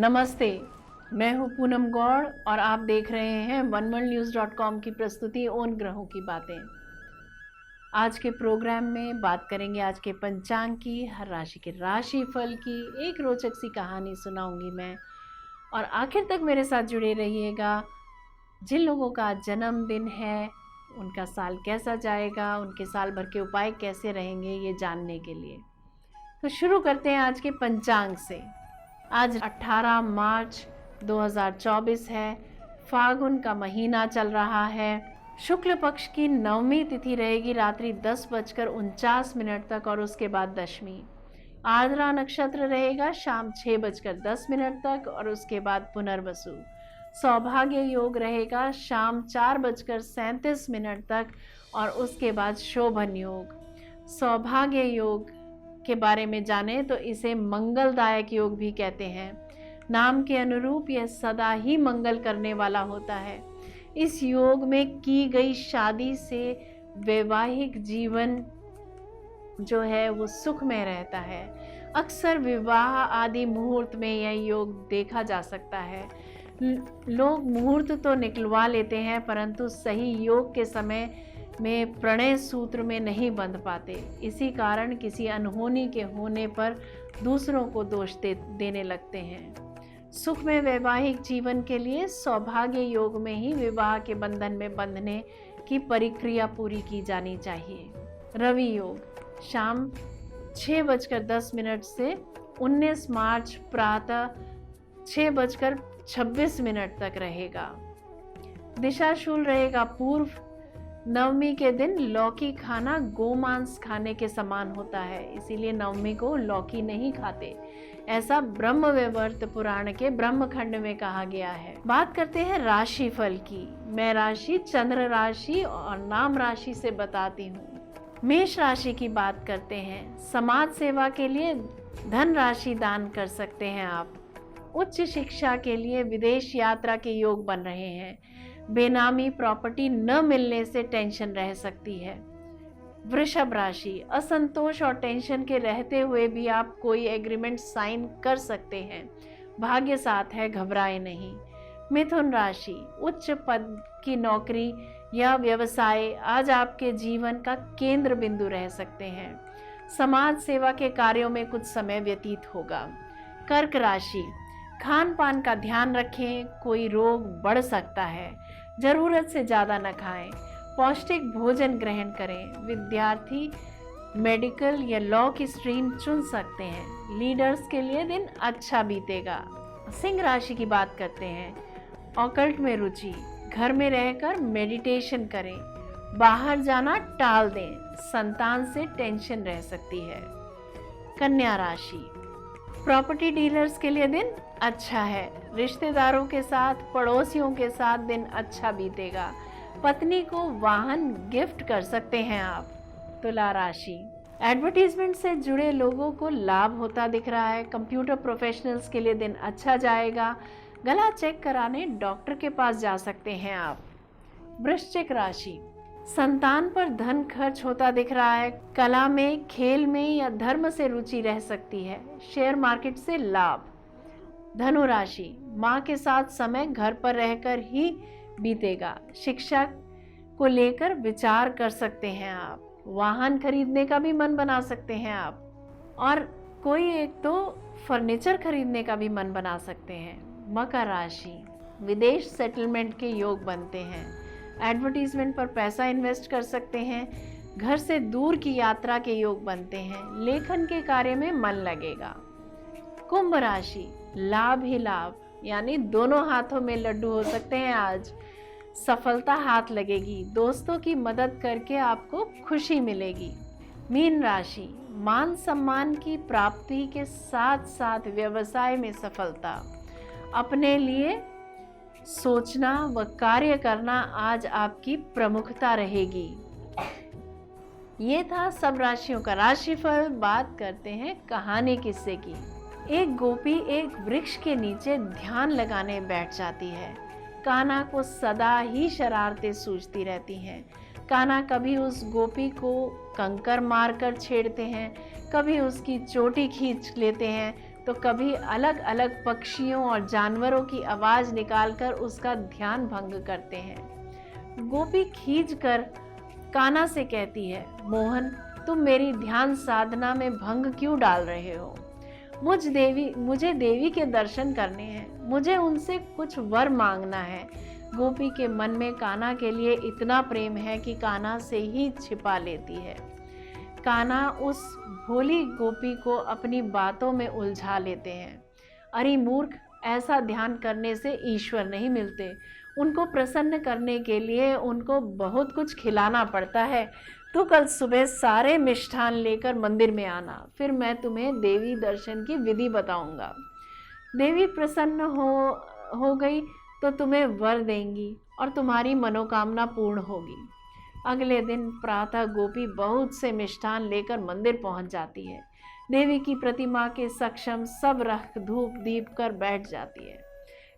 नमस्ते, मैं हूँ पूनम गौड़ और आप देख रहे हैं oneworldnews.com की प्रस्तुति उन ग्रहों की बातें। आज के प्रोग्राम में बात करेंगे आज के पंचांग की, हर राशि के राशि फल की एक रोचक सी कहानी सुनाऊंगी मैं, और आखिर तक मेरे साथ जुड़े रहिएगा। जिन लोगों का आज जन्मदिन है उनका साल कैसा जाएगा, उनके साल भर के उपाय कैसे रहेंगे, ये जानने के लिए तो शुरू करते हैं आज के पंचांग से। आज 18 मार्च 2024 है, फागुन का महीना चल रहा है। शुक्ल पक्ष की नवमी तिथि रहेगी रात्रि 10:49 तक और उसके बाद दशमी। आर्द्रा नक्षत्र रहेगा शाम 6:10 तक और उसके बाद पुनर्वसु। सौभाग्य योग रहेगा शाम 4:37 तक और उसके बाद शोभन योग। सौभाग्य योग के बारे में जाने तो इसे मंगलदायक योग भी कहते हैं। नाम के अनुरूप यह सदा ही मंगल करने वाला होता है। इस योग में की गई शादी से वैवाहिक जीवन जो है वो सुखमय रहता है। अक्सर विवाह आदि मुहूर्त में यह योग देखा जा सकता है। लोग मुहूर्त तो निकलवा लेते हैं परंतु सही योग के समय में प्रणय सूत्र में नहीं बंध पाते। इसी कारण किसी अनहोनी के होने पर दूसरों को दोष देने लगते हैं। सुखमय वैवाहिक जीवन के लिए सौभाग्य योग में ही विवाह के बंधन में बंधने की प्रक्रिया पूरी की जानी चाहिए। रवि योग शाम 6:10 से 19 मार्च प्रातः 6:26 तक रहेगा। दिशाशूल रहेगा पूर्व। नवमी के दिन लौकी खाना गोमांस खाने के समान होता है, इसीलिए नवमी को लौकी नहीं खाते, ऐसा ब्रह्मवैवर्त पुराण के ब्रह्मखंड में कहा गया है। बात करते हैं राशि फल की। मैं राशि चंद्र राशि और नाम राशि से बताती हूँ। मेष राशि की बात करते हैं। समाज सेवा के लिए धन राशि दान कर सकते हैं आप। उच्च शिक्षा के लिए विदेश यात्रा के योग बन रहे हैं। बेनामी प्रॉपर्टी न मिलने से टेंशन रह सकती है। वृषभ राशि असंतोष और टेंशन के रहते हुए भी आप कोई एग्रीमेंट साइन कर सकते हैं। भाग्य साथ है, घबराए नहीं। मिथुन राशि उच्च पद की नौकरी या व्यवसाय आज आपके जीवन का केंद्र बिंदु रह सकते हैं। समाज सेवा के कार्यों में कुछ समय व्यतीत होगा। कर्क राशि खान पान का ध्यान रखें, कोई रोग बढ़ सकता है। जरूरत से ज़्यादा न खाएं। पौष्टिक भोजन ग्रहण करें। विद्यार्थी मेडिकल या लॉ की स्ट्रीम चुन सकते हैं। लीडर्स के लिए दिन अच्छा बीतेगा। सिंह राशि की बात करते हैं। ऑकल्ट में रुचि, घर में रहकर मेडिटेशन करें। बाहर जाना टाल दें, संतान से टेंशन रह सकती है। कन्या राशि प्रॉपर्टी डीलर्स के लिए दिन अच्छा है। रिश्तेदारों के साथ, पड़ोसियों के साथ दिन अच्छा बीतेगा। पत्नी को वाहन गिफ्ट कर सकते हैं आप। तुला राशि एडवर्टीजमेंट से जुड़े लोगों को लाभ होता दिख रहा है। कंप्यूटर प्रोफेशनल्स के लिए दिन अच्छा जाएगा। गला चेक कराने डॉक्टर के पास जा सकते हैं आप। वृश्चिक राशि संतान पर धन खर्च होता दिख रहा है। कला में, खेल में या धर्म से रुचि रह सकती है। शेयर मार्केट से लाभ। धनु राशि माँ के साथ समय घर पर रहकर ही बीतेगा। शिक्षा को लेकर विचार कर सकते हैं आप। वाहन खरीदने का भी मन बना सकते हैं आप, और कोई एक तो फर्नीचर खरीदने का भी मन बना सकते हैं। मकर राशि विदेश सेटलमेंट के योग बनते हैं। एडवर्टीजमेंट पर पैसा इन्वेस्ट कर सकते हैं। घर से दूर की यात्रा के योग बनते हैं। लेखन के कार्य में मन लगेगा। कुंभ राशि लाभ ही लाभ, यानी दोनों हाथों में लड्डू हो सकते हैं आज। सफलता हाथ लगेगी। दोस्तों की मदद करके आपको खुशी मिलेगी। मीन राशि मान सम्मान की प्राप्ति के साथ साथ व्यवसाय में सफलता। अपने लिए सोचना व कार्य करना आज आपकी प्रमुखता रहेगी। ये था सब राशियों का राशिफल। बात करते हैं कहानी किस्से की। एक गोपी एक वृक्ष के नीचे ध्यान लगाने बैठ जाती है। कान्हा को सदा ही शरारतें सूझती रहती हैं। कान्हा कभी उस गोपी को कंकर मारकर छेड़ते हैं, कभी उसकी चोटी खींच लेते हैं, तो कभी अलग अलग पक्षियों और जानवरों की आवाज़ निकालकर उसका ध्यान भंग करते हैं। गोपी खींच कर कान्हा से कहती है, मोहन, तुम मेरी ध्यान साधना में भंग क्यों डाल रहे हो? मुझे देवी के दर्शन करने हैं, मुझे उनसे कुछ वर मांगना है। गोपी के मन में कान्हा के लिए इतना प्रेम है कि कान्हा से ही छिपा लेती है। कान्हा उस भोली गोपी को अपनी बातों में उलझा लेते हैं। अरे मूर्ख, ऐसा ध्यान करने से ईश्वर नहीं मिलते। उनको प्रसन्न करने के लिए उनको बहुत कुछ खिलाना पड़ता है। तो कल सुबह सारे मिष्ठान लेकर मंदिर में आना, फिर मैं तुम्हें देवी दर्शन की विधि बताऊंगा। देवी प्रसन्न हो गई तो तुम्हें वर देंगी और तुम्हारी मनोकामना पूर्ण होगी। अगले दिन प्रातः गोपी बहुत से मिष्ठान लेकर मंदिर पहुंच जाती है। देवी की प्रतिमा के सक्षम सब रख धूप दीप कर बैठ जाती है।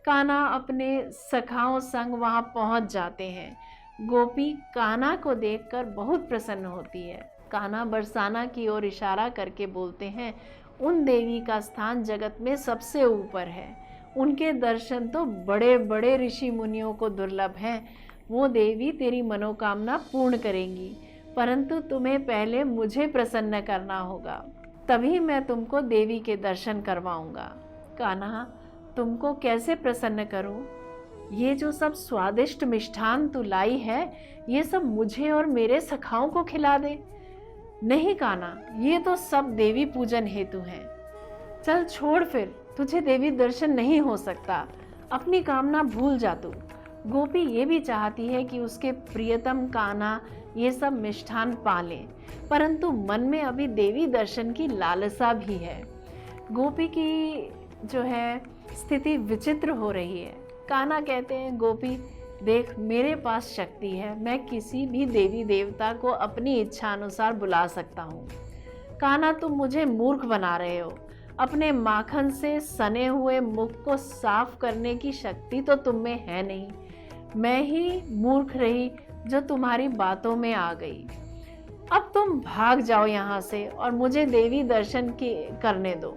कान्हा अपने सखाओं संग वहां पहुंच जाते हैं। गोपी कान्हा को देखकर बहुत प्रसन्न होती है। कान्हा बरसाना की ओर इशारा करके बोलते हैं, उन देवी का स्थान जगत में सबसे ऊपर है। उनके दर्शन तो बड़े बड़े ऋषि मुनियों को दुर्लभ हैं। वो देवी तेरी मनोकामना पूर्ण करेंगी, परंतु तुम्हें पहले मुझे प्रसन्न करना होगा, तभी मैं तुमको देवी के दर्शन करवाऊंगा। कान्हा, तुमको कैसे प्रसन्न करूं? ये जो सब स्वादिष्ट मिष्ठान तू लाई है, ये सब मुझे और मेरे सखाओं को खिला दे। नहीं कान्हा, ये तो सब देवी पूजन हेतु है। चल छोड़, फिर तुझे देवी दर्शन नहीं हो सकता। अपनी कामना भूल जा तू। गोपी ये भी चाहती है कि उसके प्रियतम कान्हा ये सब मिष्ठान पाले, परंतु मन में अभी देवी दर्शन की लालसा भी है। गोपी की जो है स्थिति विचित्र हो रही है। कान्हा कहते हैं, गोपी देख, मेरे पास शक्ति है, मैं किसी भी देवी देवता को अपनी इच्छा अनुसार बुला सकता हूँ। कान्हा, तुम मुझे मूर्ख बना रहे हो। अपने माखन से सने हुए मुख को साफ करने की शक्ति तो तुम में है नहीं। मैं ही मूर्ख रही जो तुम्हारी बातों में आ गई। अब तुम भाग जाओ यहाँ से और मुझे देवी दर्शन करने दो।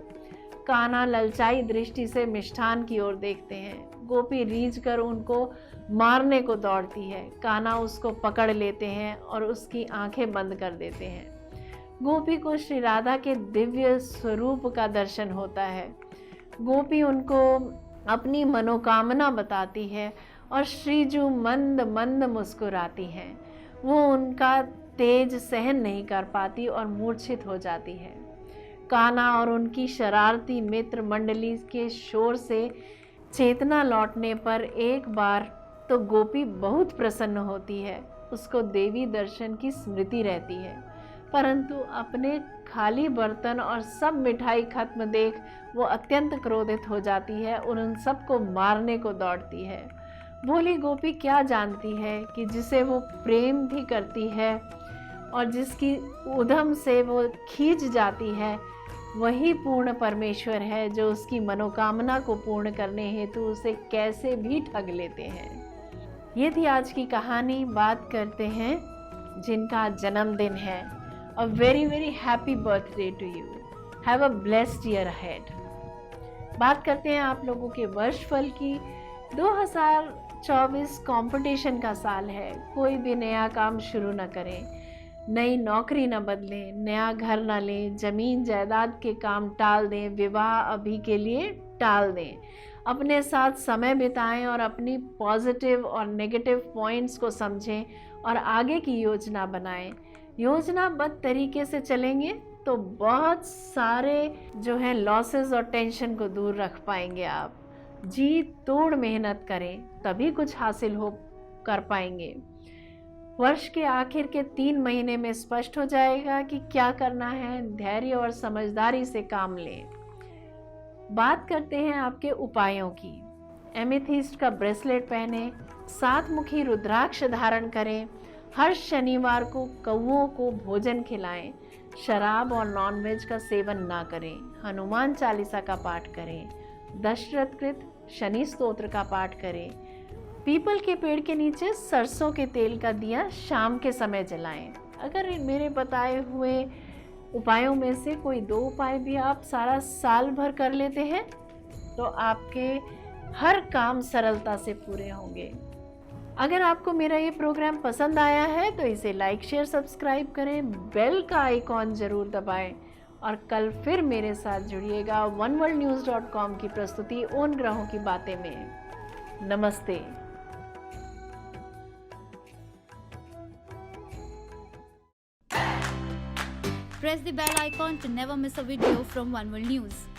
कान्हा ललचाई दृष्टि से मिष्ठान की ओर देखते हैं। गोपी रीझ कर उनको मारने को दौड़ती है। कान्हा उसको पकड़ लेते हैं और उसकी आंखें बंद कर देते हैं। गोपी को श्री राधा के दिव्य स्वरूप का दर्शन होता है। गोपी उनको अपनी मनोकामना बताती है और श्रीजू मंद मंद मुस्कुराती हैं। वो उनका तेज सहन नहीं कर पाती और मूर्छित हो जाती है। कान्हा और उनकी शरारती मित्र मंडली के शोर से चेतना लौटने पर एक बार तो गोपी बहुत प्रसन्न होती है। उसको देवी दर्शन की स्मृति रहती है, परंतु अपने खाली बर्तन और सब मिठाई खत्म देख वो अत्यंत क्रोधित हो जाती है और उन सबको मारने को दौड़ती है। भोली गोपी क्या जानती है कि जिसे वो प्रेम भी करती है और जिसकी उधम से वो खींच जाती है, वही पूर्ण परमेश्वर है जो उसकी मनोकामना को पूर्ण करने हेतु उसे कैसे भी ठग लेते हैं। ये थी आज की कहानी। बात करते हैं जिनका जन्मदिन है। A very very happy birthday to you. Have a blessed year ahead. बात करते हैं आप लोगों के वर्षफल की। 2024 कंपटीशन का साल है। कोई भी नया काम शुरू न करें, नई नौकरी न बदलें, नया घर न लें, ज़मीन जायदाद के काम टाल दें, विवाह अभी के लिए टाल दें। अपने साथ समय बिताएं और अपनी पॉजिटिव और नेगेटिव पॉइंट्स को समझें और आगे की योजना बनाएं। योजनाबद्ध तरीके से चलेंगे तो बहुत सारे जो है लॉसेस और टेंशन को दूर रख पाएंगे आप। जी तोड़ मेहनत करें तभी कुछ हासिल हो कर पाएंगे। वर्ष के आखिर के 3 महीने में स्पष्ट हो जाएगा कि क्या करना है। धैर्य और समझदारी से काम लें। बात करते हैं आपके उपायों की। एमेथिस्ट का ब्रेसलेट पहने, 7 मुखी रुद्राक्ष धारण करें, हर शनिवार को कौओं को भोजन खिलाएं, शराब और नॉनवेज का सेवन ना करें, हनुमान चालीसा का पाठ करें, दशरथकृत शनि स्तोत्र का पाठ करें, पीपल के पेड़ के नीचे सरसों के तेल का दिया शाम के समय जलाएं। अगर मेरे बताए हुए उपायों में से कोई 2 उपाय भी आप सारा साल भर कर लेते हैं तो आपके हर काम सरलता से पूरे होंगे। अगर आपको मेरा ये प्रोग्राम पसंद आया है तो इसे लाइक शेयर सब्सक्राइब करें, बेल का आइकॉन जरूर दबाएं और कल फिर मेरे साथ जुड़िएगा oneworldnews.com की प्रस्तुति उन ग्रहों की बातें में। नमस्ते। Press the bell icon to never miss a video from One World News.